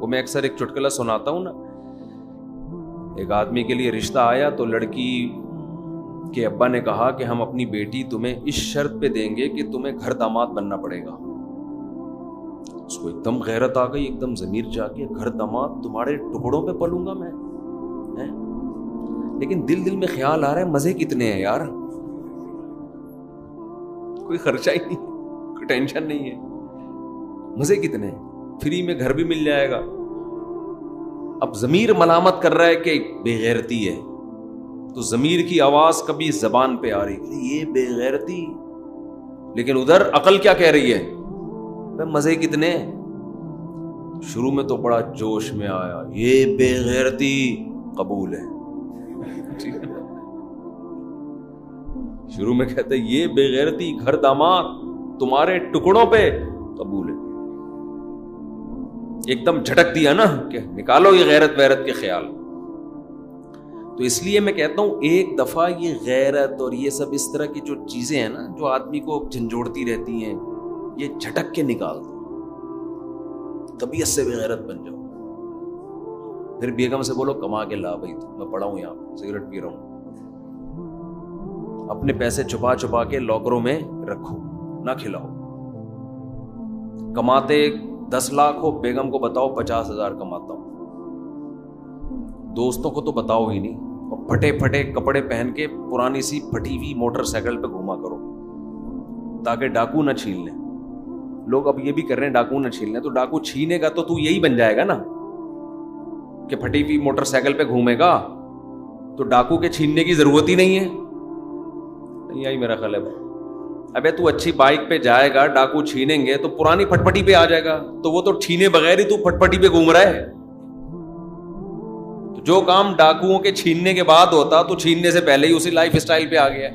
وہ میں اکثر ایک چٹکلا سناتا ہوں نا. ایک آدمی کے لیے رشتہ آیا تو لڑکی کے ابا نے کہا کہ ہم اپنی بیٹی تمہیں اس شرط پہ دیں گے کہ تمہیں گھر داماد بننا پڑے گا. اس کو ایک دم غیرت آ گئی, ایک دم ضمیر جا کے, گھر داماد تمہارے ٹکڑوں پہ پلوں گا میں. لیکن دل میں خیال آ رہا ہے مزے کتنے ہیں یار, کوئی خرچہ ہی نہیں, کوئی ٹینشن نہیں ہے, مزے کتنے ہیں, فری میں گھر بھی مل جائے گا. اب ضمیر ملامت کر رہا ہے کہ بے غیرتی ہے, تو ضمیر کی آواز کبھی زبان پہ آ رہی ہے یہ بے غیرتی, لیکن ادھر عقل کیا کہہ رہی ہے مزے کتنے. شروع میں تو بڑا جوش میں آیا, یہ بے غیرتی قبول ہے. شروع میں کہتے یہ بے غیرتی گھر داماد تمہارے ٹکڑوں پہ قبول ہے. ایک دم جھٹک دیا نا کہ نکالو یہ غیرت ویرت کے خیال. تو اس لیے میں کہتا ہوں ایک دفعہ یہ غیرت اور یہ سب اس طرح کی جو چیزیں ہیں نا جو آدمی کو جھنجھوڑتی رہتی ہیں, یہ جھٹک کے نکال دو, طبیعت سے بے غیرت بن جاؤ. پھر بیگم سے بولو کما کے لا بھائی, میں پڑا ہوں یہاں سگریٹ پی رہا ہوں. اپنے پیسے چھپا چھپا کے لاکروں میں رکھو, نہ کھلاؤ. کماتے 10 لاکھ ہو, بیگم کو بتاؤ 50,000 کماتا ہوں. دوستوں کو تو بتاؤ ہی نہیں, اور پھٹے پھٹے کپڑے پہن کے پرانی سی پھٹی ہوئی موٹر سائیکل پہ گھوما کرو تاکہ ڈاکو نہ چھین لیں. لوگ اب یہ بھی کر رہے ہیں ڈاکو نہ چھین لیں, تو ڈاکو چھینے گا تو یہی بن جائے گا نا کہ پھٹی ہوئی موٹر سائیکل پہ گھومے گا, تو ڈاکو کے چھیننے کی ضرورت ہی نہیں ہے. نہیں آئی میرا خیال ہے بھائی. ابے تو اچھی بائک پہ جائے گا, ڈاکو چھینیں گے تو پرانی پھٹپٹی پہ آ جائے گا, تو وہ تو چھینے بغیر ہی تو پھٹپٹی پہ گھوم رہا ہے. تو جو کام ڈاکوؤں کے چھیننے کے بعد ہوتا تو چھیننے سے پہلے ہی اسی لائف اسٹائل پہ آ گیا.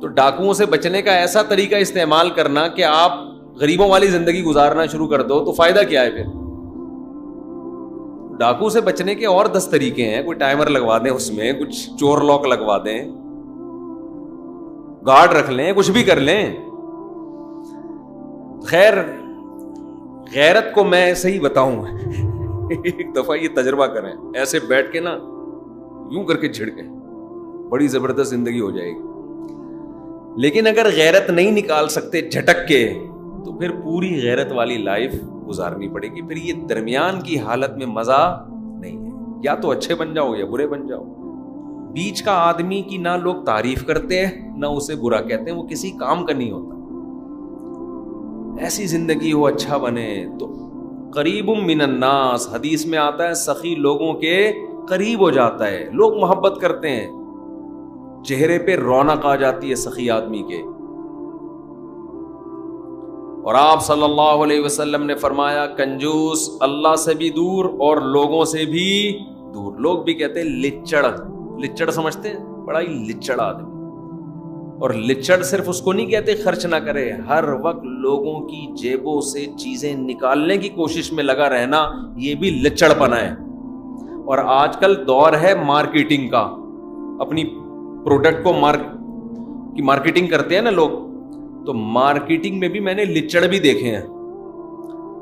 تو ڈاکوؤں سے بچنے کا ایسا طریقہ استعمال کرنا کہ آپ غریبوں والی زندگی گزارنا شروع کر دو, تو فائدہ کیا ہے پھر. ڈاکو سے بچنے کے اور 10 طریقے ہیں. کوئی ٹائمر لگوا دیں, اس میں کچھ چور لاک لگوا دیں, گارڈ رکھ لیں, کچھ بھی کر لیں. خیر غیرت کو میں صحیح بتاؤں ایک دفعہ یہ تجربہ کریں, ایسے بیٹھ کے نا یوں کر کے جھڑکیں, بڑی زبردست زندگی ہو جائے گی. لیکن اگر غیرت نہیں نکال سکتے جھٹک کے, تو پھر پوری غیرت والی لائف گزارنی پڑے گی. پھر یہ درمیان کی حالت میں مزہ نہیں ہے, یا تو اچھے بن جاؤ یا برے بن جاؤ. بیچ کا آدمی کی نہ لوگ تعریف کرتے ہیں نہ اسے برا کہتے ہیں, وہ کسی کام کا نہیں ہوتا. ایسی زندگی ہو اچھا بنے. تو قریب من الناس, حدیث میں آتا ہے سخی لوگوں کے قریب ہو جاتا ہے, لوگ محبت کرتے ہیں, چہرے پہ رونق آ جاتی ہے سخی آدمی کے. اور آپ صلی اللہ علیہ وسلم نے فرمایا کنجوس اللہ سے بھی دور اور لوگوں سے بھی دور. لوگ بھی کہتے ہیں لچڑ, لچڑ سمجھتے ہیں, بڑا ہی لچڑ آدمی. اور لچڑ صرف اس کو نہیں کہتے خرچ نہ کرے, ہر وقت لوگوں کی جیبوں سے چیزیں نکالنے کی کوشش میں لگا رہنا, یہ بھی لچڑ پنا ہے. اور آج کل دور ہے مارکیٹنگ کا, اپنی پروڈکٹ کو مارکیٹنگ کرتے ہیں نا لوگ, تو مارکیٹنگ میں بھی میں نے لچڑ بھی دیکھے ہیں.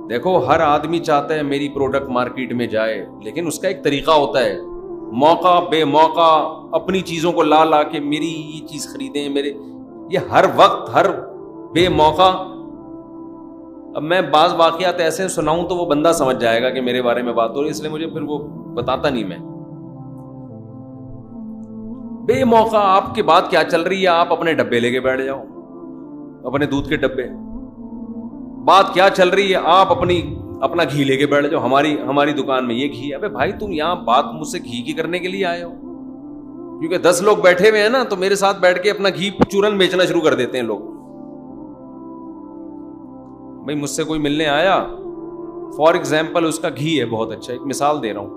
دیکھو ہر آدمی چاہتا ہے میری پروڈکٹ مارکیٹ میں جائے, لیکن اس کا ایک طریقہ ہوتا ہے, موقع بے موقع اپنی چیزوں کو لا لا کے میری یہ چیز خریدیں میرے, یہ ہر وقت ہر بے موقع. اب میں بعض واقعات ایسے سناؤں تو وہ بندہ سمجھ جائے گا کہ میرے بارے میں بات ہو رہی, اس لیے مجھے پھر وہ بتاتا نہیں. میں بے موقع آپ کی بات کیا چل رہی ہے, آپ اپنے ڈبے لے کے بیٹھ جاؤ, اپنے دودھ کے ڈبے. بات کیا چل رہی ہے, آپ اپنا گھی لے کے بیٹھ جاؤ, ہماری دکان میں یہ گھی ہے. ابے بھائی تم یہاں بات مجھ سے گھی کی کرنے کے لیے آئے ہو, کیونکہ 10 لوگ بیٹھے ہوئے ہیں نا, تو میرے ساتھ بیٹھ کے اپنا گھی چورن بیچنا شروع کر دیتے ہیں لوگ. بھائی مجھ سے کوئی ملنے آیا, فار ایگزامپل اس کا گھی ہے بہت اچھا, ایک مثال دے رہا ہوں,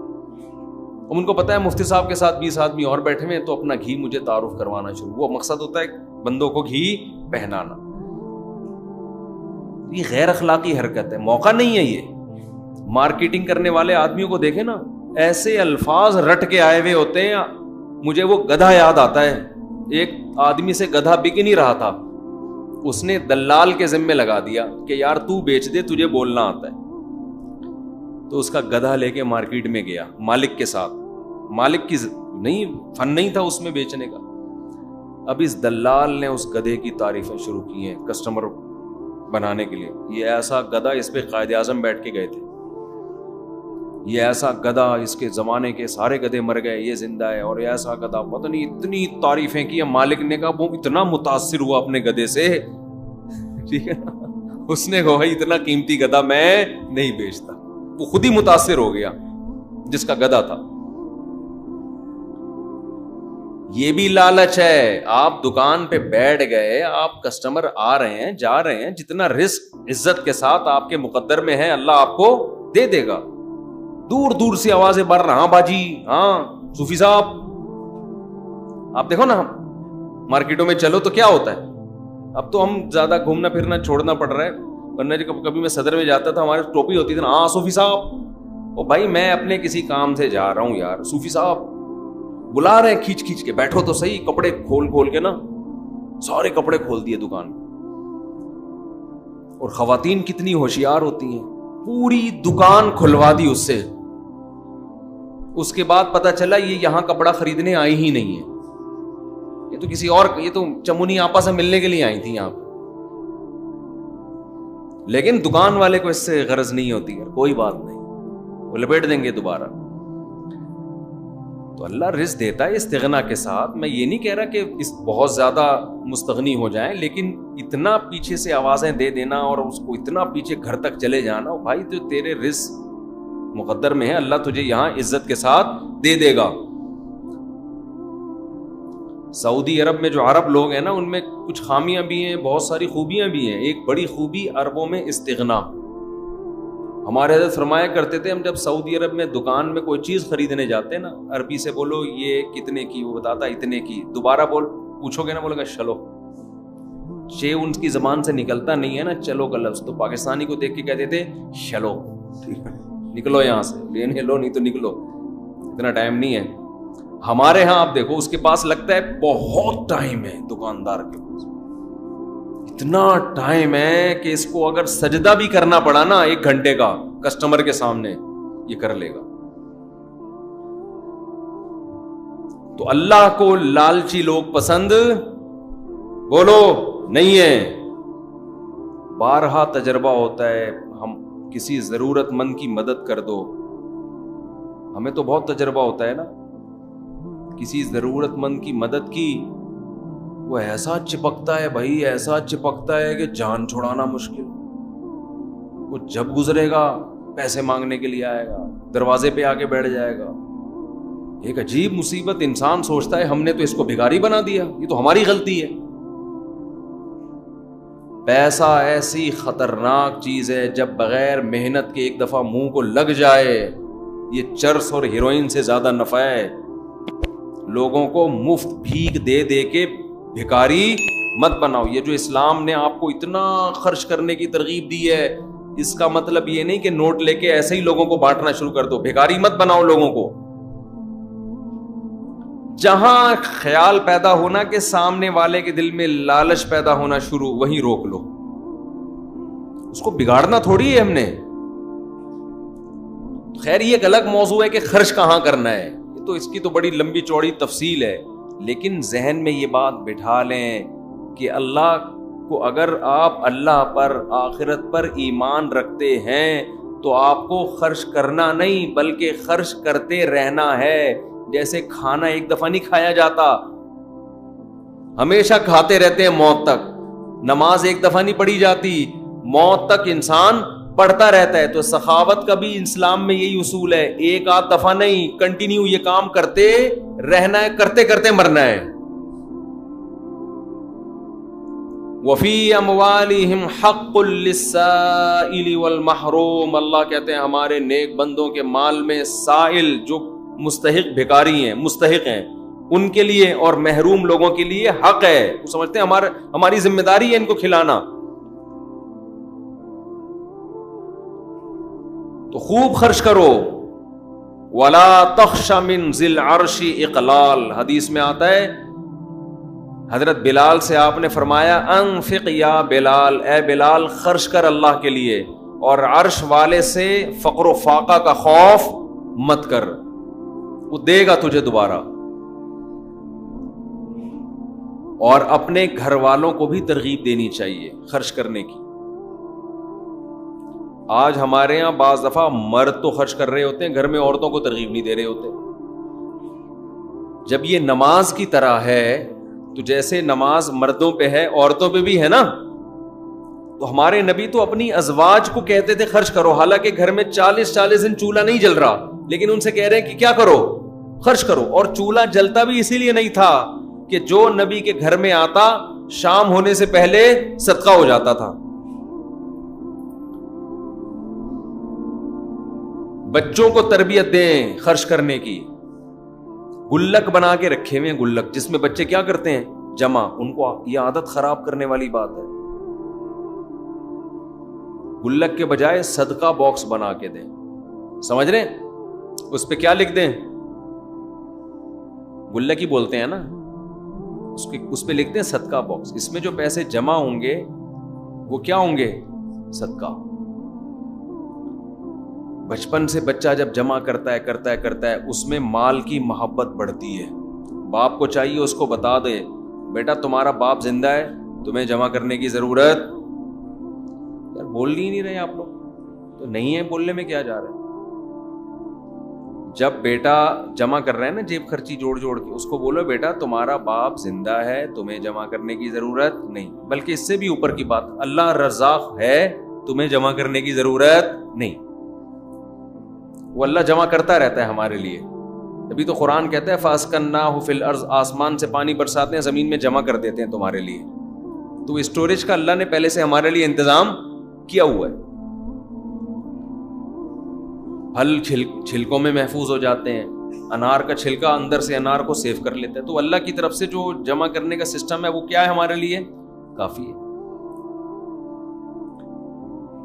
ان کو پتا ہے مفتی صاحب کے ساتھ 20 آدمی اور بیٹھے ہوئے ہیں, تو اپنا گھی مجھے تعارف کروانا شروع. وہ مقصد ہوتا ہے بندوں کو گھی پہنانا. یہ غیر اخلاقی حرکت ہے, موقع نہیں ہے. یہ مارکیٹنگ کرنے والے آدمیوں کو دیکھیں نا, ایسے الفاظ رٹ کے آئے ہوئے ہوتے ہیں. مجھے وہ گدھا یاد آتا ہے, ایک آدمی سے گدھا بک نہیں رہا تھا, اس نے دلال کے ذمے لگا دیا کہ یار تو بیچ دے, تجھے بولنا آتا ہے. تو اس کا گدھا لے کے مارکیٹ میں گیا مالک کے ساتھ. مالک کی نہیں فن نہیں تھا اس میں بیچنے کا. اب اس دلال نے اس گدھے کی تعریفیں شروع کی ہیں کسٹمر بنانے کے لیے. یہ ایسا گدھا, اس پہ قائد اعظم بیٹھ کے گئے تھے, یہ ایسا گدھا, اس کے زمانے کے سارے گدھے مر گئے, یہ زندہ ہے, اور ایسا گدھا, پتہ نہیں اتنی تعریفیں کی. مالک نے کہا, وہ اتنا متاثر ہوا اپنے گدھے سے, ٹھیک ہے نا, اس نے کہا بھائی اتنا قیمتی گدھا میں نہیں بیچتا. وہ خود ہی متاثر ہو گیا جس کا گدھا تھا. یہ بھی لالچ ہے. آپ دکان پہ بیٹھ گئے, آپ کسٹمر آ رہے ہیں جا رہے ہیں, جتنا رزق عزت کے ساتھ آپ کے مقدر میں ہے اللہ آپ کو دے دے گا. دور دور سے آوازیں بڑھ رہا, ہاں باجی, ہاں صوفی صاحب. آپ دیکھو نا, مارکیٹوں میں چلو تو کیا ہوتا ہے. اب تو ہم زیادہ گھومنا پھرنا چھوڑنا پڑ رہا ہے, ورنہ کبھی میں صدر میں جاتا تھا, ہمارے ٹوپی ہوتی تھی نا, ہاں صوفی صاحب. او بھائی میں اپنے کسی کام سے جا رہا ہوں یار, صوفی صاحب بلا رہے ہیں کھینچ کھینچ کے, بیٹھو تو صحیح. کپڑے کھول کے نا, سارے کپڑے کھول دیے دکان. اور خواتین کتنی ہوشیار ہوتی ہیں, پوری دکان کھلوا دی اس سے. اس کے بعد پتا چلا یہ یہاں کپڑا خریدنے آئی ہی نہیں ہے, یہ تو کسی اور, یہ تو چمونی آپا سے ملنے کے لیے آئی تھی یہاں پہ. لیکن دکان والے کو اس سے غرض نہیں ہوتی ہے, کوئی بات نہیں, وہ لپیٹ دیں گے دوبارہ. تو اللہ رزق دیتا ہے استغنا کے ساتھ. میں یہ نہیں کہہ رہا کہ اس بہت زیادہ مستغنی ہو جائیں, لیکن اتنا پیچھے سے آوازیں دے دینا اور اس کو اتنا پیچھے گھر تک چلے جانا, بھائی تو تیرے رزق مقدر میں ہے, اللہ تجھے یہاں عزت کے ساتھ دے دے گا. سعودی عرب میں جو عرب لوگ ہیں نا, ان میں کچھ خامیاں بھی ہیں, بہت ساری خوبیاں بھی ہیں. ایک بڑی خوبی عربوں میں استغنا. ہمارے حضرت فرمایا کرتے تھے, ہم جب سعودی عرب میں دکان میں کوئی چیز خریدنے جاتے نا, عربی سے بولو یہ کتنے کی, وہ بتاتا اتنے کی. دوبارہ پوچھو گے نا, بولے گا چلو. چے ان کی زبان سے نکلتا نہیں ہے نا چلو کا لفظ, تو پاکستانی کو دیکھ کے کہتے تھے چلو, نکلو یہاں سے, لینے لو نہیں تو نکلو, اتنا ٹائم نہیں ہے. ہمارے ہاں آپ دیکھو, اس کے پاس لگتا ہے بہت ٹائم ہے, دکاندار کے پاس اتنا ٹائم ہے کہ اس کو اگر سجدہ بھی کرنا پڑا نا 1 گھنٹے کا کسٹمر کے سامنے, یہ کر لے گا. تو اللہ کو لالچی لوگ پسند بولو نہیں ہے. بارہا تجربہ ہوتا ہے, ہم کسی ضرورت مند کی مدد کر دو, ہمیں تو بہت تجربہ ہوتا ہے نا, کسی ضرورت مند کی مدد کی, وہ ایسا چپکتا ہے بھائی, ایسا چپکتا ہے کہ جان چھڑانا مشکل. وہ جب گزرے گا پیسے مانگنے کے لیے آئے گا, دروازے پہ آ کے بیٹھ جائے گا. ایک عجیب مصیبت, انسان سوچتا ہے ہم نے تو اس کو بھکاری بنا دیا, یہ تو ہماری غلطی ہے. پیسہ ایسی خطرناک چیز ہے, جب بغیر محنت کے ایک دفعہ منہ کو لگ جائے, یہ چرس اور ہیروئن سے زیادہ نفع ہے. لوگوں کو مفت بھیک دے دے کے بھکاری مت بناؤ. یہ جو اسلام نے آپ کو اتنا خرچ کرنے کی ترغیب دی ہے, اس کا مطلب یہ نہیں کہ نوٹ لے کے ایسے ہی لوگوں کو بانٹنا شروع کر دو. بھکاری مت بناؤ لوگوں کو. جہاں خیال پیدا ہونا کہ سامنے والے کے دل میں لالچ پیدا ہونا شروع, وہیں روک لو. اس کو بگاڑنا تھوڑی ہے ہم نے. خیر یہ ایک الگ موضوع ہے کہ خرچ کہاں کرنا ہے, یہ تو اس کی تو بڑی لمبی چوڑی تفصیل ہے. لیکن ذہن میں یہ بات بٹھا لیں کہ اللہ کو, اگر آپ اللہ پر, آخرت پر ایمان رکھتے ہیں تو آپ کو خرچ کرنا نہیں بلکہ خرچ کرتے رہنا ہے. جیسے کھانا ایک دفعہ نہیں کھایا جاتا, ہمیشہ کھاتے رہتے ہیں موت تک. نماز ایک دفعہ نہیں پڑھی جاتی, موت تک انسان پڑھتا رہتا ہے. تو سخاوت کا بھی اسلام میں یہی اصول ہے, ایک آدھ دفعہ نہیں, کنٹینیو یہ کام کرتے رہنا ہے, کرتے کرتے مرنا ہے. وفی اموالہم حق للسائل والمحروم, اللہ کہتے ہیں ہمارے نیک بندوں کے مال میں سائل, جو مستحق بھکاری ہیں, مستحق ہیں, ان کے لیے اور محروم لوگوں کے لیے حق ہے. وہ سمجھتے ہیں ہماری ذمہ داری ہے ان کو کھلانا. تو خوب خرچ کرو. ولا تخش من ذی العرش اقلال, حدیث میں آتا ہے, حضرت بلال سے آپ نے فرمایا انفق یا بلال, اے بلال خرچ کر اللہ کے لیے. اور عرش والے سے فقر و فاقہ کا خوف مت کر، وہ دے گا تجھے دوبارہ. اور اپنے گھر والوں کو بھی ترغیب دینی چاہیے خرچ کرنے کی. آج ہمارے ہاں بعض دفعہ مرد تو خرچ کر رہے ہوتے ہیں، گھر میں عورتوں کو ترغیب نہیں دے رہے ہوتے. جب یہ نماز کی طرح ہے تو جیسے نماز مردوں پہ ہے عورتوں پہ بھی ہے نا، تو ہمارے نبی تو اپنی ازواج کو کہتے تھے خرچ کرو، حالانکہ گھر میں 40 دن چولہا نہیں جل رہا، لیکن ان سے کہہ رہے ہیں کہ کیا کرو، خرچ کرو. اور چولہا جلتا بھی اسی لیے نہیں تھا کہ جو نبی کے گھر میں آتا شام ہونے سے پہلے صدقہ ہو جاتا تھا. بچوں کو تربیت دیں خرچ کرنے کی. گلک بنا کے رکھے ہوئے گلک جس میں بچے کیا کرتے ہیں جمع، ان کو یہ عادت خراب کرنے والی بات ہے. گلک کے بجائے صدقہ باکس بنا کے دیں. سمجھ رہے ہیں؟ اس پہ کیا لکھ دیں؟ گلک ہی بولتے ہیں نا، اس پہ لکھ دیں صدقہ باکس. اس میں جو پیسے جمع ہوں گے وہ کیا ہوں گے؟ صدقہ. بچپن سے بچہ جب جمع کرتا ہے اس میں مال کی محبت بڑھتی ہے. باپ کو چاہیے اس کو بتا دے بیٹا تمہارا باپ زندہ ہے، تمہیں جمع کرنے کی ضرورت. یار بول ہی نہیں رہے آپ لوگ، تو نہیں ہے بولنے میں کیا جا رہا ہے. جب بیٹا جمع کر رہا ہے نا جیب خرچی جوڑ کے، اس کو بولو بیٹا تمہارا باپ زندہ ہے، تمہیں جمع کرنے کی ضرورت نہیں. بلکہ اس سے بھی اوپر کی بات، اللہ رزاق ہے، تمہیں جمع کرنے کی ضرورت نہیں. وہ اللہ جمع کرتا رہتا ہے ہمارے لیے. ابھی تو قرآن کہتا ہے فَأَسْكَنَّاهُ فِي الْأَرْضِ، آسمان سے پانی برساتے ہیں، زمین میں جمع کر دیتے ہیں تمہارے لیے. تو اسٹوریج کا اللہ نے پہلے سے ہمارے لیے انتظام کیا ہوا ہے. پھل چھلکوں میں محفوظ ہو جاتے ہیں. انار کا چھلکا اندر سے انار کو سیو کر لیتا ہے. تو اللہ کی طرف سے جو جمع کرنے کا سسٹم ہے وہ کیا ہے ہمارے لیے؟ کافی ہے.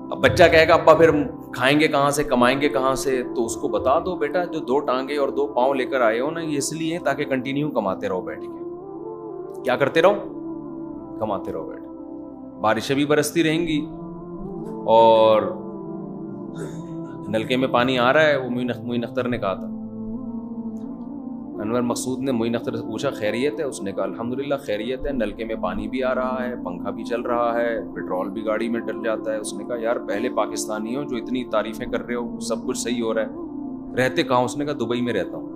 اب بچہ کہے گا ابا پھر کھائیں گے کہاں سے، کمائیں گے کہاں سے؟ تو اس کو بتا دو بیٹا جو 2 ٹانگیں اور 2 پاؤں لے کر آئے ہو نا، یہ اس لیے تاکہ کنٹینیو کماتے رہو بیٹھ کے. کیا کرتے رہو؟ کماتے رہو بیٹھ. بارشیں بھی برستی رہیں گی اور نلکے میں پانی آ رہا ہے. وہ معین اختر نے کہا تھا، انور مقصود نے معین اختر سے پوچھا خیریت ہے؟ اس نے کہا الحمدللہ خیریت ہے، نلکے میں پانی بھی آ رہا ہے، پنکھا بھی چل رہا ہے، پیٹرول بھی گاڑی میں ڈل جاتا ہے. اس نے کہا یار پہلے پاکستانی ہو جو اتنی تعریفیں کر رہے ہو، سب کچھ صحیح ہو رہا ہے، رہتے کہاں؟ اس نے کہا دبئی میں رہتا ہوں.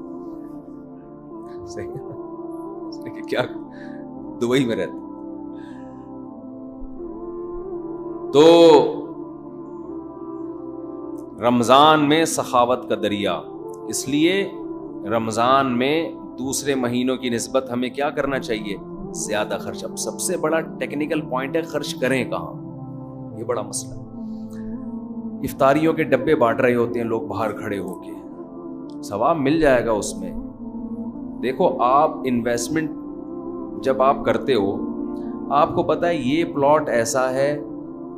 صحیح. اس نے کہا کیا؟ دبئی میں رہتا. تو رمضان میں سخاوت کا دریا، اس لیے رمضان میں دوسرے مہینوں کی نسبت ہمیں کیا کرنا چاہیے؟ زیادہ خرچ. اب سب سے بڑا ٹیکنیکل پوائنٹ ہے خرچ کریں کہاں، یہ بڑا مسئلہ. افطاریوں کے ڈبے بانٹ رہے ہوتے ہیں لوگ باہر کھڑے ہو کے، ثواب مل جائے گا اس میں. دیکھو آپ انویسٹمنٹ جب آپ کرتے ہو، آپ کو پتا ہے یہ پلاٹ ایسا ہے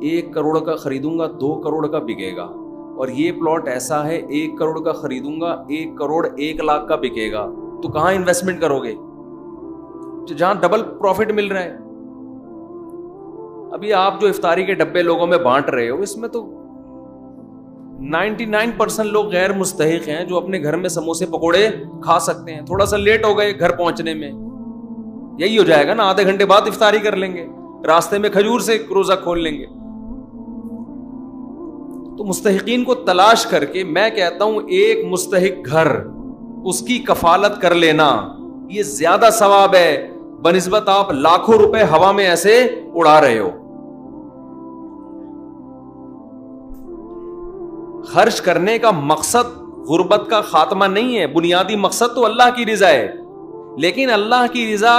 1 کروڑ کا خریدوں گا 2 کروڑ کا بکے گا، اور یہ پلاٹ ایسا ہے 1 کروڑ کا خریدوں گا 1 کروڑ 1 لاکھ کا بکے گا. تو کہاں انویسٹمنٹ کرو گے؟ جہاں ڈبل پروفٹ مل رہا ہے. ابھی آپ جو افطاری کے ڈبے لوگوں میں بانٹ رہے ہو، اس میں تو 99% لوگ غیر مستحق ہیں جو اپنے گھر میں سموسے پکوڑے کھا سکتے ہیں. تھوڑا سا لیٹ ہو گئے گھر پہنچنے میں، یہی ہو جائے گا نا، آدھے گھنٹے بعد افطاری کر لیں گے، راستے میں کھجور سے روزہ کھول لیں گے. تو مستحقین کو تلاش کر کے، میں کہتا ہوں ایک مستحق گھر، اس کی کفالت کر لینا، یہ زیادہ ثواب ہے بنسبت آپ لاکھوں روپے ہوا میں ایسے اڑا رہے ہو. خرچ کرنے کا مقصد غربت کا خاتمہ نہیں ہے، بنیادی مقصد تو اللہ کی رضا ہے. لیکن اللہ کی رضا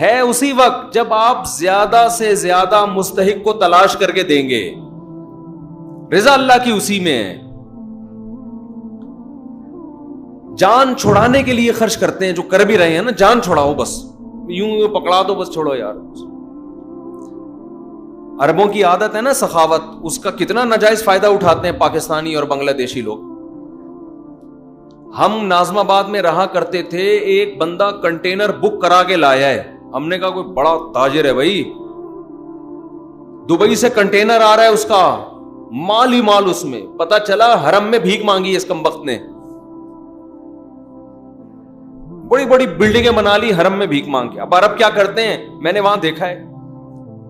ہے اسی وقت جب آپ زیادہ سے زیادہ مستحق کو تلاش کر کے دیں گے. رضا اللہ کی اسی میں ہے. جان چھڑانے کے لیے خرچ کرتے ہیں جو کر بھی رہے ہیں نا، جان چھڑاؤ بس، یوں پکڑا دو بس، چھوڑو یار. عربوں کی عادت ہے نا سخاوت، اس کا کتنا ناجائز فائدہ اٹھاتے ہیں پاکستانی اور بنگلہ دیشی لوگ. ہم ناظم آباد میں رہا کرتے تھے، ایک بندہ کنٹینر بک کرا کے لایا ہے. ہم نے کہا کوئی بڑا تاجر ہے بھائی، دبئی سے کنٹینر آ رہا ہے اس کا، مال ہی مال اس میں. پتا چلا حرم میں بھیک مانگی اس کمبخت نے, بڑی بڑی بلڈنگیں بنا لی حرم میں بھیک مانگ کے. اب عرب کیا کرتے ہیں, میں نے وہاں دیکھا ہے,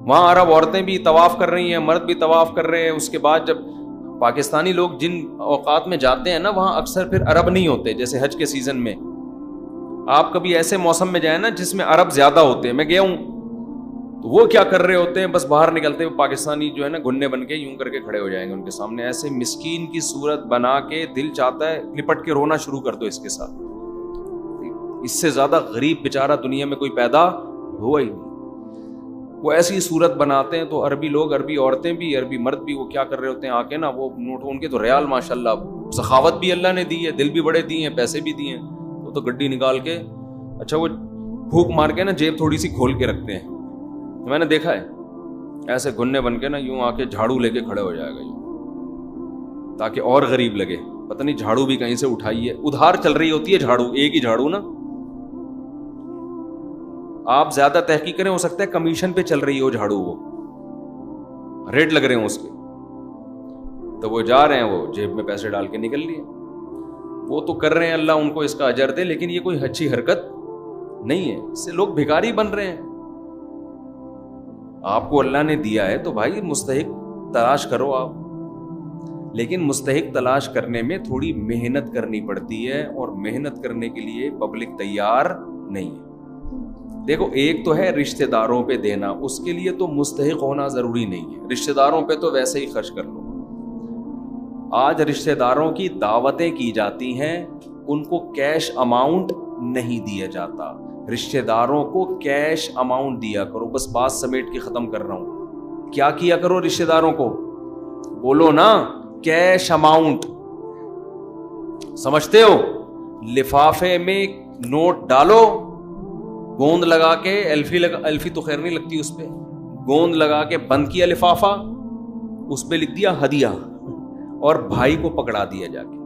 وہاں عرب عورتیں بھی طواف کر رہی ہیں, مرد بھی طواف کر رہے ہیں. اس کے بعد جب پاکستانی لوگ جن اوقات میں جاتے ہیں نا, وہاں اکثر پھر عرب نہیں ہوتے. جیسے حج کے سیزن میں آپ کبھی ایسے موسم میں جائیں نا جس میں عرب زیادہ ہوتے ہیں, میں گیا ہوں, تو وہ کیا کر رہے ہوتے ہیں, بس باہر نکلتے ہوئے پاکستانی جو ہے نا گھنے بن کے یوں کر کے کھڑے ہو جائیں گے ان کے سامنے, ایسے مسکین کی صورت بنا کے دل چاہتا ہے لپٹ کے رونا شروع کر دو اس کے ساتھ. اس سے زیادہ غریب بیچارہ دنیا میں کوئی پیدا ہوا ہی نہیں. وہ ایسی صورت بناتے ہیں تو عربی لوگ, عربی عورتیں بھی, عربی مرد بھی, وہ کیا کر رہے ہوتے ہیں آ کے نا, وہ نوٹ ان کے تو ریال ماشاءاللہ سخاوت بھی اللہ نے دی ہے, دل بھی بڑے دیے ہیں, پیسے بھی دیے ہیں. وہ تو گڈی نکال کے, اچھا وہ پھونک مار کے نا جیب تھوڑی سی کھول کے رکھتے ہیں, میں نے دیکھا ہے ایسے گھنے بن کے نا یوں آ کے جھاڑو لے کے کھڑے ہو جائے گا یوں, تاکہ اور غریب لگے. پتہ نہیں جھاڑو بھی کہیں سے اٹھائی ہے, ادھار چل رہی ہوتی ہے جھاڑو, ایک ہی جھاڑو نا. آپ زیادہ تحقیق کریں, ہو سکتا ہے کمیشن پہ چل رہی ہو جھاڑو, وہ ریٹ لگ رہے ہوں اس کے, تو وہ جا رہے ہیں, وہ جیب میں پیسے ڈال کے نکل لیے. وہ تو کر رہے ہیں, اللہ ان کو اس کا اجر دے, لیکن یہ کوئی اچھی حرکت نہیں ہے. اس سے لوگ بھکاری بن رہے ہیں. آپ کو اللہ نے دیا ہے تو بھائی مستحق تلاش کرو آپ, لیکن مستحق تلاش کرنے میں تھوڑی محنت کرنی پڑتی ہے, اور محنت کرنے کے لیے پبلک تیار نہیں ہے. دیکھو, ایک تو ہے رشتہ داروں پہ دینا, اس کے لیے تو مستحق ہونا ضروری نہیں ہے, رشتہ داروں پہ تو ویسے ہی خرچ کر لو. آج رشتہ داروں کی دعوتیں کی جاتی ہیں, ان کو کیش اماؤنٹ نہیں دیا جاتا. رشتہ داروں کو کیش اماؤنٹ دیا کرو. بس بات سمیٹ کے ختم کر رہا ہوں. کیا کیا کرو رشتہ داروں کو, بولو نا, کیش اماؤنٹ. سمجھتے ہو, لفافے میں نوٹ ڈالو, گوند لگا کے, الفی تو خیر نہیں لگتی اس پہ, گوند لگا کے بند کیا لفافہ, اس پہ لکھ دیا ہدیہ, اور بھائی کو پکڑا دیا جا کے,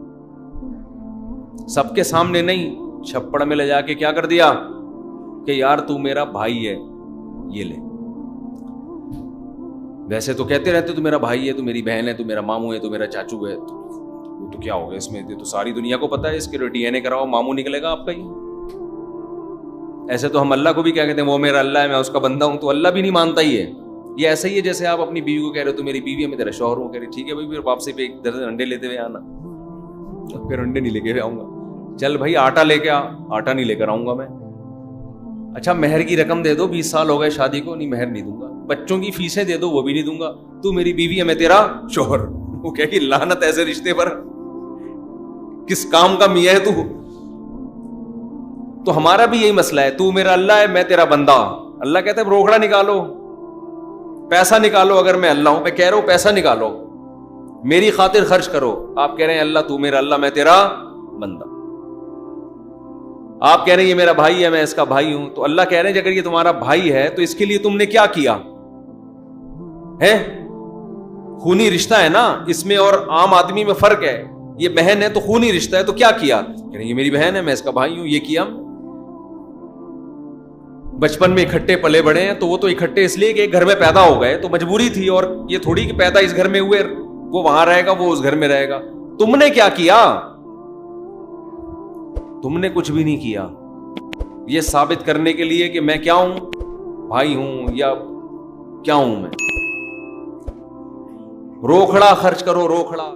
سب کے سامنے نہیں, چھپڑ میں لے جا کے کیا کر دیا کہ یار تو میرا بھائی ہے, یہ لے. ویسے تو کہتے رہتے تو میرا بھائی ہے, تو میری بہن ہے, تو میرا ماموں ہے, تو میرا چاچو ہے, تو کیا ہو گیا اس میں, تو ساری دنیا کو پتا ہے, اس کے ڈی این اے کراؤ, ماموں نکلے گا آپ کا ہی. ایسے تو ہم اللہ کو بھی کیا کہتے ہیں, وہ میرا اللہ ہے, میں اس کا بندہ ہوں, تو اللہ بھی نہیں مانتا ہی ہے. یہ ایسا ہی ہے جیسے آپ اپنی بیوی کو کہہ رہے ہو تو میری بیوی ہے, میں تیرا شوہر ہوں. کہہ رہی ٹھیک ہے بھائی, پھر واپسی پہ ایک درجن انڈے لیتے ہوئے آنا. پھر انڈے نہیں لے کے آؤں گا, چل بھائی آٹا لے کے آ, آٹا نہیں لے کر آؤں گا میں. اچھا مہر کی رقم دے دو, 20 سال ہو گئے شادی کو, نہیں مہر نہیں دوں گا. بچوں کی فیسیں دے دو, وہ بھی نہیں دوں گا. تو میری بیوی ہے, میں تیرا شوہر. وہ کہے کہ لعنت ایسے رشتے پر, کس کام کا میاں ہے تو. تو ہمارا بھی یہی مسئلہ ہے, تو میرا اللہ ہے, میں تیرا بندہ. اللہ کہتا ہے روکڑا نکالو, پیسہ نکالو. اگر میں اللہ ہوں, میں کہہ رہا ہوں پیسہ نکالو, میری خاطر خرچ کرو. آپ کہہ رہے ہیں اللہ تو میرا اللہ, میں تیرا بندہ. آپ کہہ رہے ہیں یہ میرا بھائی ہے, میں اس کا بھائی ہوں. تو اللہ کہہ رہے ہیں اگر یہ تمہارا بھائی ہے تو اس کے لیے تم نے کیا کیا ہے؟ خونی رشتہ ہے نا اس میں, اور عام آدمی میں فرق ہے. یہ بہن ہے تو خونی رشتہ ہے, تو کیا کیا, یہ میری بہن ہے, میں اس کا بھائی ہوں, یہ کیا. بچپن میں اکٹھے پلے بڑے ہیں, تو وہ تو اکٹھے اس لیے کہ ایک گھر میں پیدا ہو گئے, تو مجبوری تھی. اور یہ تھوڑی کہ پیدا اس گھر میں ہوئے, وہ وہاں رہے گا, وہ اس گھر میں رہے گا. تم نے کیا کیا؟ تم نے کچھ بھی نہیں کیا. یہ ثابت کرنے کے لیے کہ میں کیا ہوں, بھائی ہوں یا کیا ہوں میں. روکھڑا خرچ کرو, روکھڑا.